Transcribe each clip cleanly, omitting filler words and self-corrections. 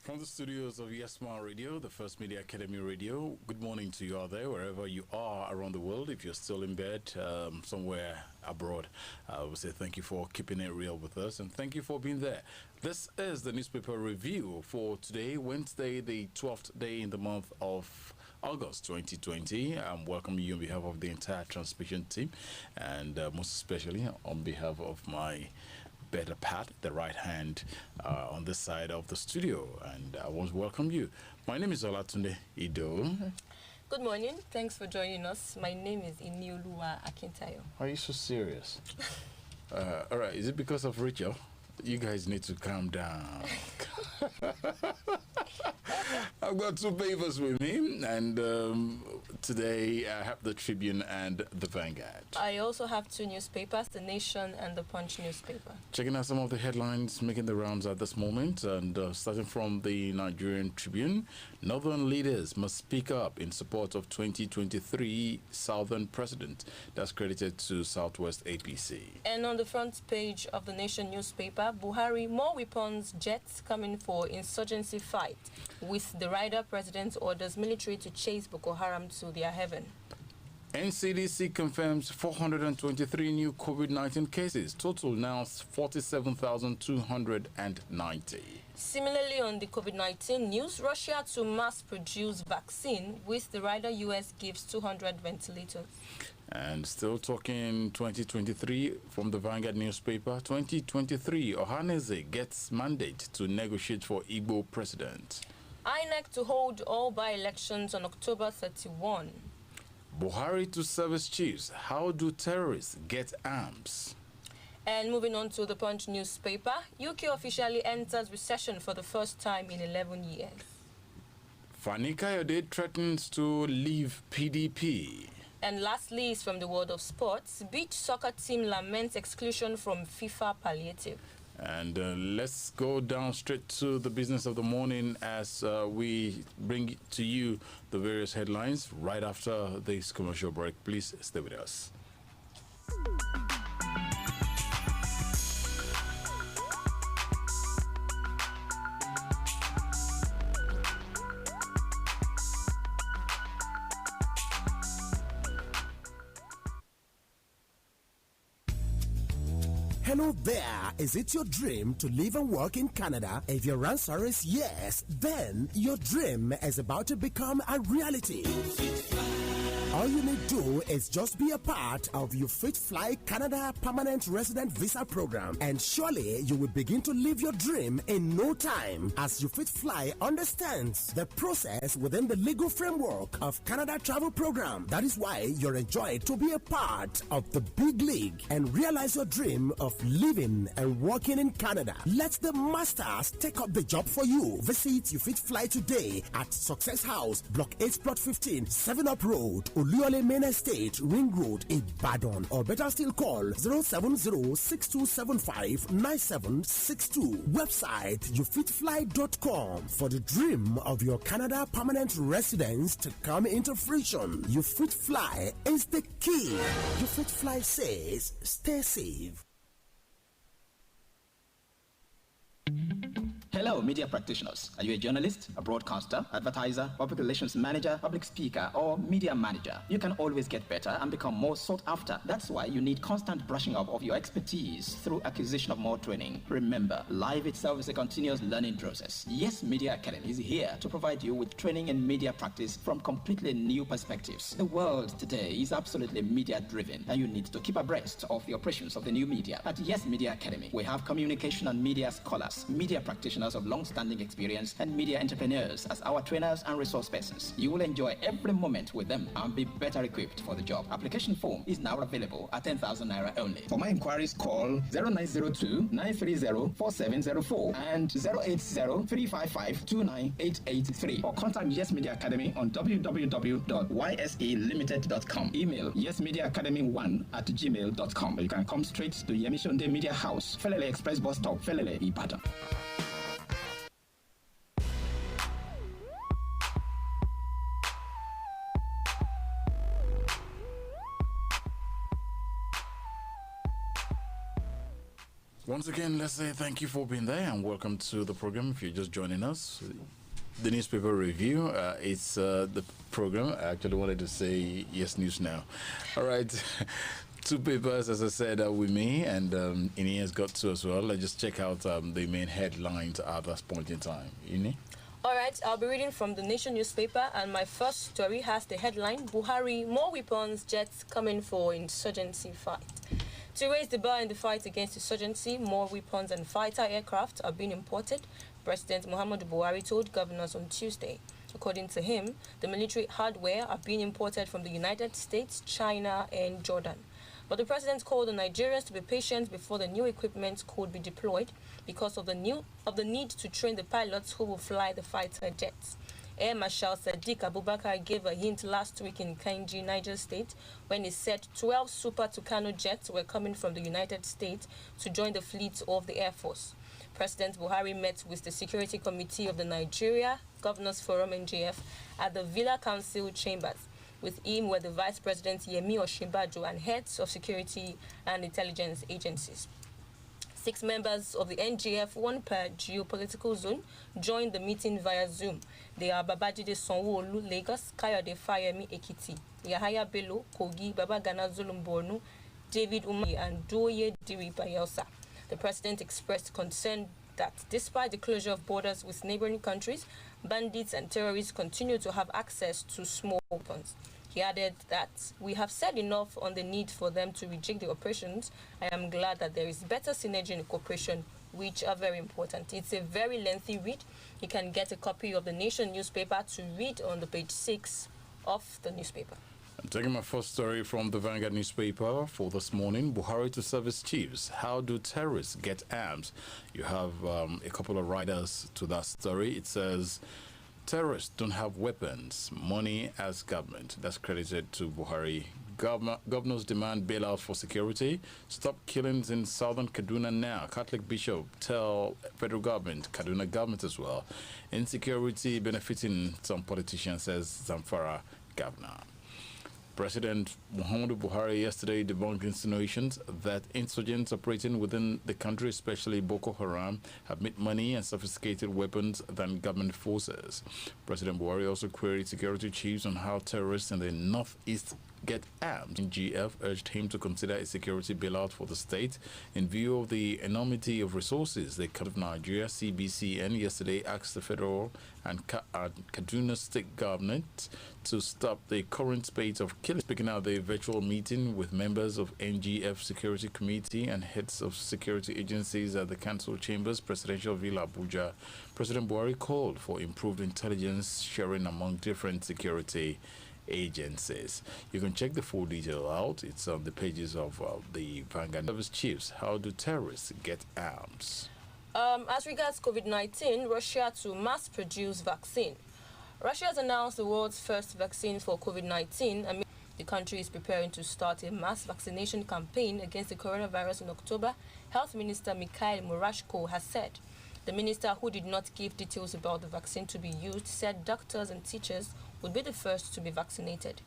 From the studios of YesMa Radio, the First Media Academy Radio, good morning to you out there, wherever you are around the world. If you're still in bed, somewhere abroad, I would say thank you for keeping it real with us, and thank you for being there. This is the newspaper review for today, Wednesday, the 12th day in the month of August 2020. I'm welcoming you on behalf of the entire transmission team, and most especially on behalf of my better part, the right hand on this side of the studio, and I want to welcome you. My name is Olatunde Ido. Good morning. Thanks for joining us. My name is Inioluwa Akintayo. Are you so serious? All right. Is it because of Rachel? You guys need to calm down. I've got two papers with me, and today I have the Tribune and the Vanguard. I also have two newspapers, The Nation and The Punch newspaper. Checking out some of the headlines making the rounds at this moment, and starting from the Nigerian Tribune, Northern leaders must speak up in support of 2023 Southern President. That's credited to Southwest APC. And on the front page of The Nation newspaper, Buhari, more weapons, jets coming for insurgency fight. With the rider, president orders military to chase Boko Haram to their heaven. NCDC confirms 423 new COVID-19 cases. Total now 47,290. Similarly, on the COVID-19 news, Russia to mass produce vaccine, with the rider US gives 200 ventilators. And still talking 2023 from the Vanguard newspaper, 2023, Ohaneze gets mandate to negotiate for Igbo president. INEC to hold all by-elections on October 31. Buhari to service chiefs. How do terrorists get arms? And moving on to the Punch newspaper, UK officially enters recession for the first time in 11 years. Fani Kayode threatens to leave PDP. And lastly is from the world of sports, beach soccer team laments exclusion from FIFA palliative. And let's go down straight to the business of the morning as we bring to you the various headlines right after this commercial break. Please stay with us. Hello there. Is it your dream to live and work in Canada? If your answer is yes, then your dream is about to become a reality. All you need to do is just be a part of your Fly Canada Permanent Resident Visa Program, and surely you will begin to live your dream in no time, as your Fly understands the process within the legal framework of Canada Travel Program. That is why you're enjoyed to be a part of the big league and realize your dream of living and working in Canada. Let the masters take up the job for you. Visit your Fly today at Success House, Block 8, Plot 15, 7 Up Road, Oluyole Main Estate, Ring Road, Ibadan, or better still call 070-6275-9762. Website youfitfly.com for the dream of your Canada permanent residence to come into fruition. You Fit Fly is the key. You Fit Fly says, stay safe. Hello, media practitioners. Are you a journalist, a broadcaster, advertiser, public relations manager, public speaker, or media manager? You can always get better and become more sought after. That's why you need constant brushing up of your expertise through acquisition of more training. Remember, life itself is a continuous learning process. Yes Media Academy is here to provide you with training in media practice from completely new perspectives. The world today is absolutely media driven, and you need to keep abreast of the operations of the new media. At Yes Media Academy, we have communication and media scholars, media practitioners of long-standing experience, and media entrepreneurs as our trainers and resource persons. You will enjoy every moment with them and be better equipped for the job. Application form is now available at 10,000 naira only. For more inquiries, call 0902-930-4704 and 080-355-29883, or contact Yes Media Academy on www.yselimited.com. Email yesmediaacademy1@gmail.com. You can come straight to Yemi Sonde Media House, Felele Express Bus Stop, Felele, Ibadan. Once again, let's say thank you for being there and welcome to the program. If you're just joining us, the newspaper review, it's the program. I actually wanted to say Yes News Now. All right. Two papers, as I said, with me, and Ini has got two as well. Let's just check out the main headlines at this point in time. Ini? All right, I'll be reading from the Nation newspaper, and my first story has the headline, Buhari, more weapons, jets coming for insurgency fight. To raise the bar in the fight against insurgency, more weapons and fighter aircraft are being imported, President Muhammadu Buhari told governors on Tuesday. According to him, the military hardware are being imported from the United States, China, and Jordan. But the president called on Nigerians to be patient before the new equipment could be deployed because of the need to train the pilots who will fly the fighter jets. Air Marshal Sadiq Abubakar gave a hint last week in Kainji, Niger State, when he said 12 Super Tucano jets were coming from the United States to join the fleet of the Air Force. President Buhari met with the Security Committee of the Nigeria Governors Forum NGF at the Villa Council Chambers. With him were the Vice President Yemi Sonde and heads of security and intelligence agencies. 6 members of the NGF, one per geopolitical zone, joined the meeting via Zoom. They are Babajide Sanwo-Olu, Lagos, Kayode Fayemi, Ekiti, Yahaya Bello, Kogi, Babagana Zulum, Borno, David Umahi, and Doye Diri, Bayelsa. The president expressed concern that despite the closure of borders with neighboring countries, bandits and terrorists continue to have access to small weapons. He added that we have said enough on the need for them to rejig the operations. I am glad that there is better synergy and cooperation, which are very important. It's a very lengthy read. You can get a copy of the Nation newspaper to read on the page 6 of the newspaper. I'm taking my first story from the Vanguard newspaper for this morning. Buhari to service chiefs. How do terrorists get arms? You have a couple of writers to that story. It says, terrorists don't have weapons, money as government. That's credited to Buhari. Governors demand bailout for security. Stop killings in southern Kaduna now. Catholic bishop tell federal government, Kaduna government as well. Insecurity benefiting some politicians, says Zamfara governor. President Muhammadu Buhari yesterday debunked insinuations that insurgents operating within the country, especially Boko Haram, have made money and sophisticated weapons than government forces. President Buhari also queried security chiefs on how terrorists in the northeast get arms. GF urged him to consider a security bailout for the state in view of the enormity of resources. The Court of Nigeria, CBCN, yesterday asked the federal and Kaduna state government to stop the current spate of killing. Speaking at the virtual meeting with members of NGF Security Committee and heads of security agencies at the Council Chambers, Presidential Villa Abuja, President Buhari called for improved intelligence sharing among different security agencies. You can check the full detail out. It's on the pages of the Vanguard. Service chiefs, how do terrorists get arms? As regards COVID-19, Russia to mass produce vaccine. Russia has announced the world's first vaccine for COVID-19. I mean, the country is preparing to start a mass vaccination campaign against the coronavirus in October, Health Minister Mikhail Murashko has said. The minister, who did not give details about the vaccine to be used, said doctors and teachers would be the first to be vaccinated.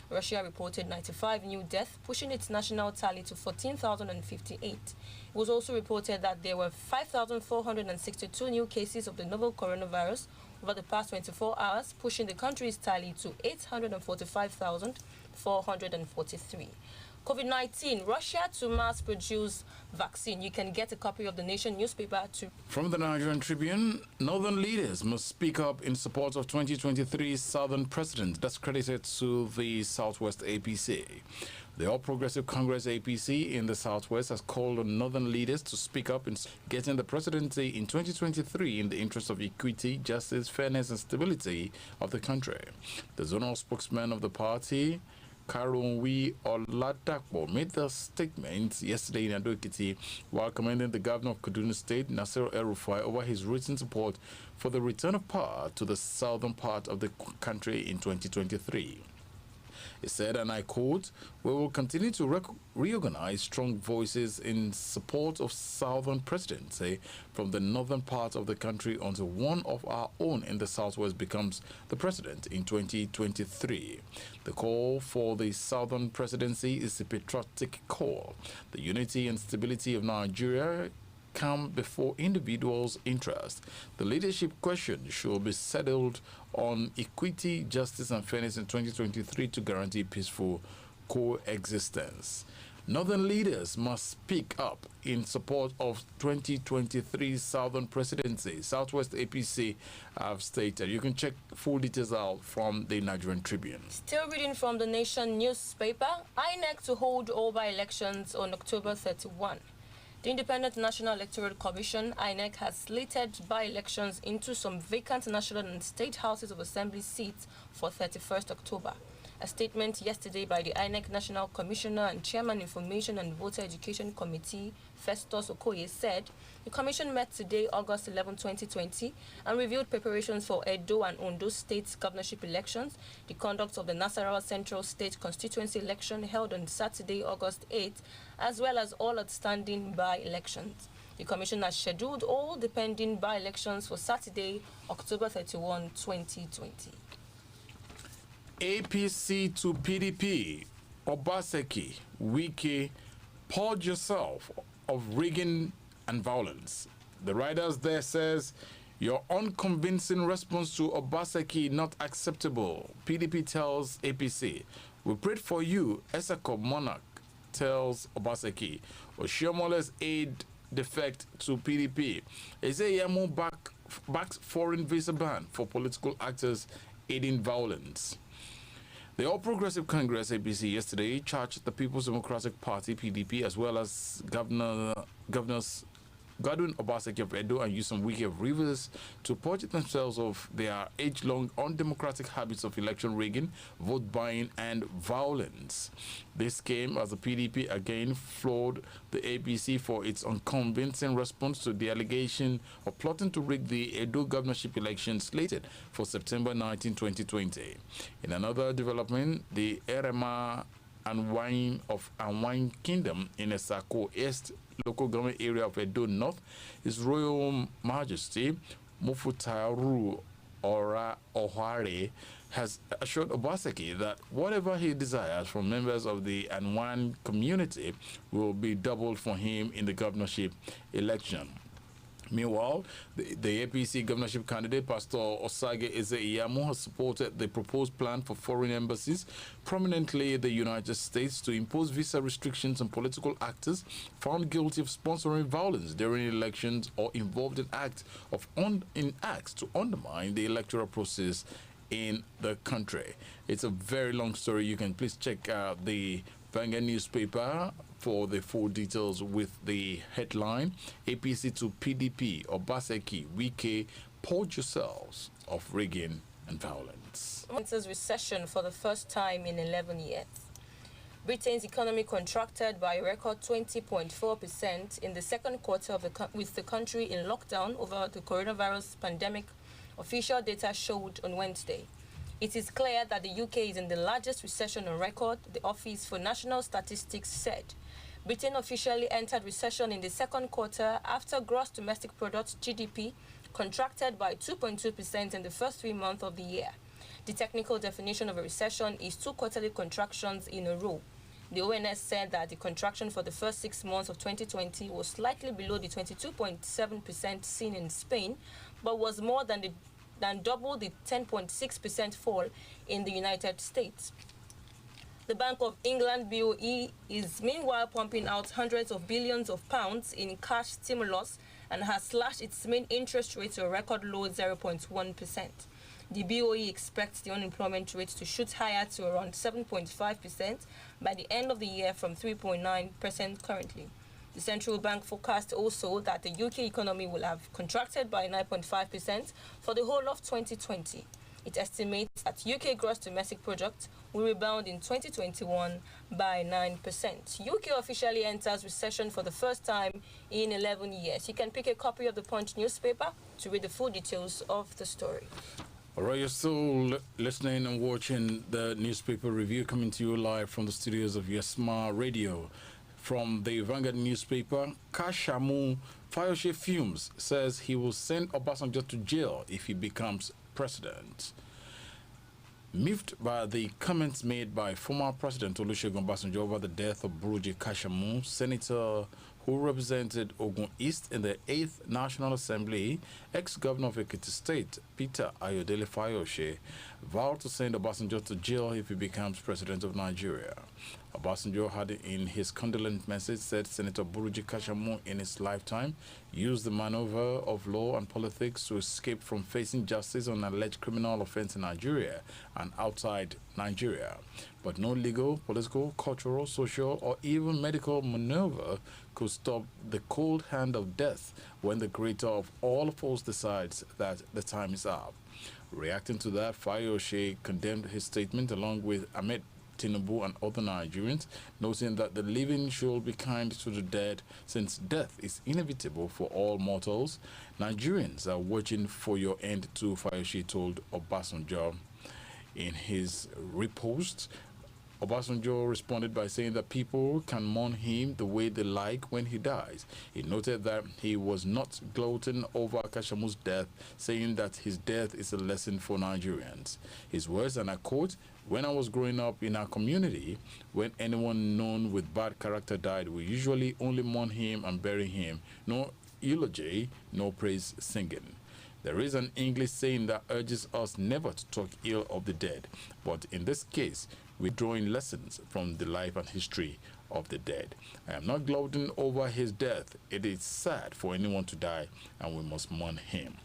Russia reported 95 new deaths, pushing its national tally to 14,058. It was also reported that there were 5,462 new cases of the novel coronavirus over the past 24 hours, pushing the country's tally to 845,443. COVID-19, Russia to mass produce vaccine. You can get a copy of the Nation newspaper too. From the Nigerian Tribune, northern leaders must speak up in support of 2023 Southern President. That's credited to the Southwest APC. The All Progressive Congress APC in the Southwest has called on northern leaders to speak up in getting the presidency in 2023 in the interest of equity, justice, fairness, and stability of the country. The zonal spokesman of the party, Karunwi Oladapo, made the statement yesterday in Ado-Ekiti while commending the governor of Kaduna State, Nasir El-Rufai, over his recent support for the return of power to the southern part of the country in 2023. He said, and I quote, "We will continue to reorganize strong voices in support of Southern presidency from the northern part of the country until one of our own in the Southwest becomes the president in 2023. The call for the Southern presidency is a patriotic call. The unity and stability of Nigeria come before individuals' interest. The leadership question should be settled on equity, justice, and fairness in 2023 to guarantee peaceful coexistence. Northern leaders must speak up in support of 2023 Southern Presidency. Southwest APC have stated. You can check full details out from the Nigerian Tribune. Still reading from the Nation newspaper, INEC to hold all by-elections on October 31. The Independent National Electoral Commission, INEC, has slated by-elections into some vacant national and state houses of assembly seats for 31st October. A statement yesterday by the INEC National Commissioner and Chairman Information and Voter Education Committee, Festus Okoye, said the commission met today, August 11, 2020, and reviewed preparations for Edo and Ondo state governorship elections, the conduct of the Nasarawa Central State Constituency election held on Saturday, August 8, as well as all outstanding by-elections. The commission has scheduled all the pending by-elections for Saturday, October 31, 2020. APC to PDP, Obaseki, Wike, purge yourself of rigging and violence. The writers there says, your unconvincing response to Obaseki not acceptable. PDP tells APC, we prayed for you. Esako Monarch tells Obaseki. Oshiomhole's aid defect to PDP. Ezeyemo backs foreign visa ban for political actors aiding violence. The All Progressive Congress APC yesterday charged the People's Democratic Party PDP as well as Governors Godwin Obaseki of Edo and Nyesom Wike of Rivers to purge themselves of their age-long undemocratic habits of election rigging, vote buying, and violence. This came as the PDP again floored the APC for its unconvincing response to the allegation of plotting to rig the Edo governorship election slated for September 19, 2020. In another development, the Erema and Wine Kingdom in Esako East local government area of Edo North, His Royal Majesty Mufutaru Ora Ohare has assured Obaseki that whatever he desires from members of the Anwan community will be doubled for him in the governorship election. Meanwhile, the APC governorship candidate, Pastor Osage Eze-Iyamu, has supported the proposed plan for foreign embassies, prominently the United States, to impose visa restrictions on political actors found guilty of sponsoring violence during elections or involved in acts to undermine the electoral process in the country. It's a very long story. You can please check out the Vanguard newspaper for the full details with the headline, APC to PDP, Obaseki, Wike, purge yourselves of rigging and violence. Enters recession for the first time in 11 years. Britain's economy contracted by a record 20.4% in the second quarter with the country in lockdown over the coronavirus pandemic, official data showed on Wednesday. It is clear that the UK is in the largest recession on record, the Office for National Statistics said. Britain officially entered recession in the second quarter after gross domestic product GDP contracted by 2.2% in the first 3 months of the year. The technical definition of a recession is 2 quarterly contractions in a row. The ONS said that the contraction for the first 6 months of 2020 was slightly below the 22.7% seen in Spain, but was more than double the 10.6% fall in the United States. The Bank of England BOE is meanwhile pumping out hundreds of billions of pounds in cash stimulus and has slashed its main interest rate to a record low 0.1%. The BOE expects the unemployment rate to shoot higher to around 7.5% by the end of the year from 3.9% currently. The central bank forecast also that the UK economy will have contracted by 9.5% for the whole of 2020. It estimates that UK gross domestic product will rebound in 2021 by 9%. UK officially enters recession for the first time in 11 years. You can pick a copy of the Punch newspaper to read the full details of the story. All right, you're still listening and watching the newspaper review coming to you live from the studios of Yesma Radio. From the Vanguard newspaper, Kashamu Fayose Fumes says he will send Obasanjo to jail if he becomes president. Miffed by the comments made by former President Olusegun Obasanjo over the death of Buruji Kashamu, Senator who represented Ogun East in the 8th National Assembly, ex-governor of Ekiti State, Peter Ayodele Fayose, vowed to send Obasanjo to jail if he becomes president of Nigeria. Obasanjo had in his condolence message said Senator Buruji Kashamu in his lifetime used the maneuver of law and politics to escape from facing justice on an alleged criminal offense in Nigeria and outside Nigeria. But no legal, political, cultural, social, or even medical maneuver could stop the cold hand of death when the creator of all force decides that the time is up. Reacting to that, Fayose condemned his statement along with Ahmed Tinubu and other Nigerians, noting that the living should be kind to the dead since death is inevitable for all mortals. Nigerians are watching for your end too, Fayose told Obasanjo. In his repost, Obasanjo responded by saying that people can mourn him the way they like when he dies. He noted that he was not gloating over Kashamu's death, saying that his death is a lesson for Nigerians. His words, and I quote, "When I was growing up in our community, when anyone known with bad character died, we usually only mourn him and bury him. No eulogy, no praise singing." There is an English saying that urges us never to talk ill of the dead, but in this case, we're drawing lessons from the life and history of the dead. I am not gloating over his death. It is sad for anyone to die, and we must mourn him.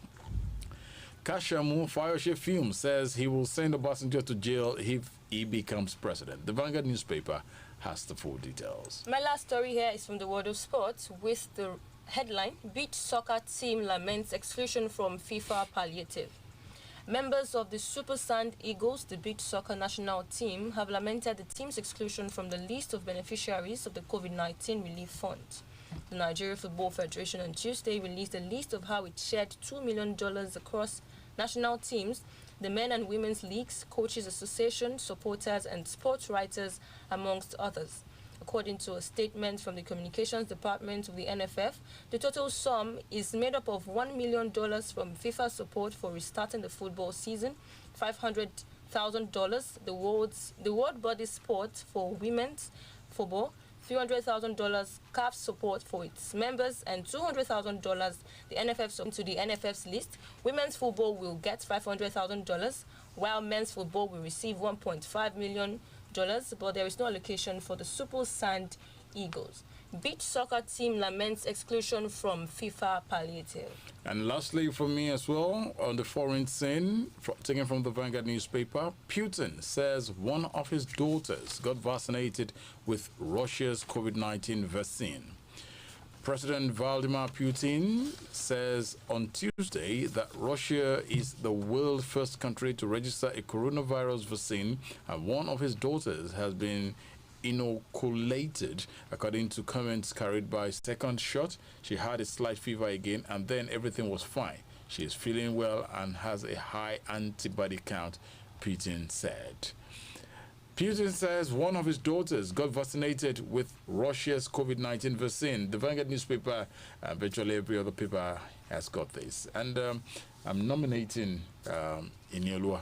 Kashamu Fayose Film says he will send Obasanjo to jail if he becomes president. The Vanguard newspaper has the full details. My last story here is from the world of sports with the headline, Beach Soccer Team Laments Exclusion from FIFA Palliative. Members of the Super Sand Eagles, the beach soccer national team, have lamented the team's exclusion from the list of beneficiaries of the COVID-19 relief fund. The Nigeria Football Federation on Tuesday released a list of how it shared $2 million across national teams, the men and women's leagues, coaches association, supporters, and sports writers, amongst others. According to a statement from the communications department of the NFF, the total sum is made up of $1 million from FIFA support for restarting the football season, $500,000 the world body sport for women's football, $300,000 CAF support for its members, and $200,000 the NFF support to the NFF's list. Women's football will get $500,000, while men's football will receive $1.5 million, but there is no allocation for the Super Sand Eagles. Beach soccer team laments exclusion from FIFA palliative. And lastly, for me as well, on the foreign scene, taken from the Vanguard newspaper, Putin says one of his daughters got vaccinated with Russia's COVID-19 vaccine. President Vladimir Putin says on Tuesday that Russia is the world's first country to register a coronavirus vaccine, and one of his daughters has been inoculated. According to comments carried by second shot, she had a slight fever again, and then everything was fine. She is feeling well and has a high antibody count, Putin said. Putin says one of his daughters got vaccinated with Russia's COVID-19 vaccine. The Vanguard newspaper, virtually every other paper has got this. And I'm nominating Inyolua